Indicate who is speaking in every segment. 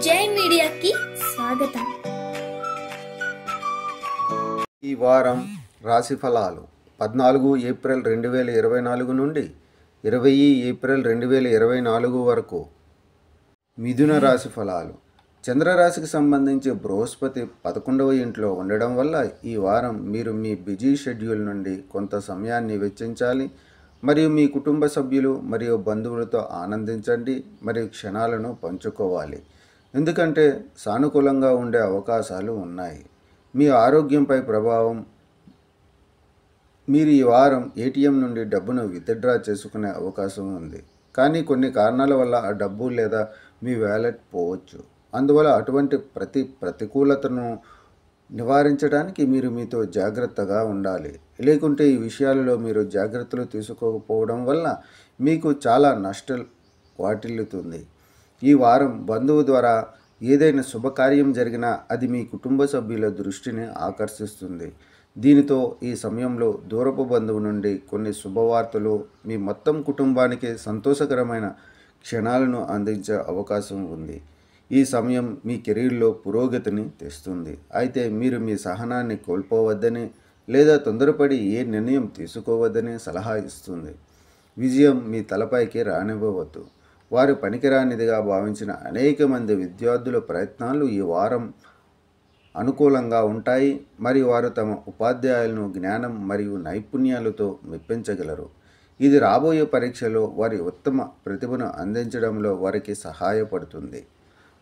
Speaker 1: జై మీడియాకి స్వాగతం.
Speaker 2: ఈ వారం రాశి ఫలాలు 14 ఏప్రిల్ 2024 నుండి 20 ఏప్రిల్ 2024 వరకు. మిథున రాశి ఫలాలు. చంద్రరాశికి సంబంధించి బృహస్పతి 11వ ఇంట్లో ఉండడం వల్ల ఈ వారం మీరు మీ బిజీ షెడ్యూల్ నుండి కొంత సమయాన్ని వెచ్చించాలి మరియు మీ కుటుంబ సభ్యులు మరియు బంధువులతో ఆనందించండి మరియు క్షణాలను పంచుకోవాలి, ఎందుకంటే సానుకూలంగా ఉండే అవకాశాలు ఉన్నాయి. మీ ఆరోగ్యంపై ప్రభావం. మీరు ఈ వారం ఏటీఎం నుండి డబ్బును విత్డ్రా చేసుకునే అవకాశం ఉంది, కానీ కొన్ని కారణాల వల్ల ఆ డబ్బు లేదా మీ వ్యాలెట్ పోవచ్చు. అందువల్ల అటువంటి ప్రతికూలతను నివారించడానికి మీరు మీతో జాగ్రత్తగా ఉండాలి. లేకుంటే ఈ విషయాలలో మీరు జాగ్రత్తలు తీసుకోకపోవడం వల్ల మీకు చాలా నష్టం వాటిల్లుతుంది. ఈ వారం బంధువు ద్వారా ఏదైనా శుభకార్యం జరిగినా అది మీ కుటుంబ సభ్యుల దృష్టిని ఆకర్షిస్తుంది. దీనితో ఈ సమయంలో దూరపు బంధువు నుండి కొన్ని శుభవార్తలు మీ మొత్తం కుటుంబానికి సంతోషకరమైన క్షణాలను అందించే అవకాశం ఉంది. ఈ సమయం మీ కెరీర్లో పురోగతిని తెస్తుంది, అయితే మీరు మీ సహనాన్ని కోల్పోవద్దని లేదా తొందరపడి ఏ నిర్ణయం తీసుకోవద్దని సలహా ఇస్తుంది. విజయం మీ తలపైకి రానివ్వవద్దు. వారు పనికిరానిదిగా భావించిన అనేక మంది విద్యార్థుల ప్రయత్నాలు ఈ వారం అనుకూలంగా ఉంటాయి మరియు వారు తమ ఉపాధ్యాయులను జ్ఞానం మరియు నైపుణ్యాలతో మెప్పించగలరు. ఇది రాబోయే పరీక్షలో వారి ఉత్తమ ప్రతిభను అందించడంలో వారికి సహాయపడుతుంది.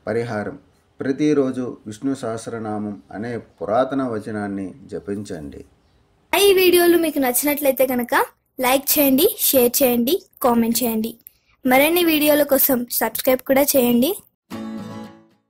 Speaker 2: పరిహారం: ప్రతిరోజు విష్ణు సహస్రనామం అనే పురాతన వచనాన్ని జపించండి.
Speaker 1: ఈ వీడియోలు మీకు నచ్చినట్లయితే కనుక లైక్ చేయండి, షేర్ చేయండి, కామెంట్ చేయండి. మరిన్ని వీడియోల కోసం సబ్స్క్రైబ్ కూడా చేయండి.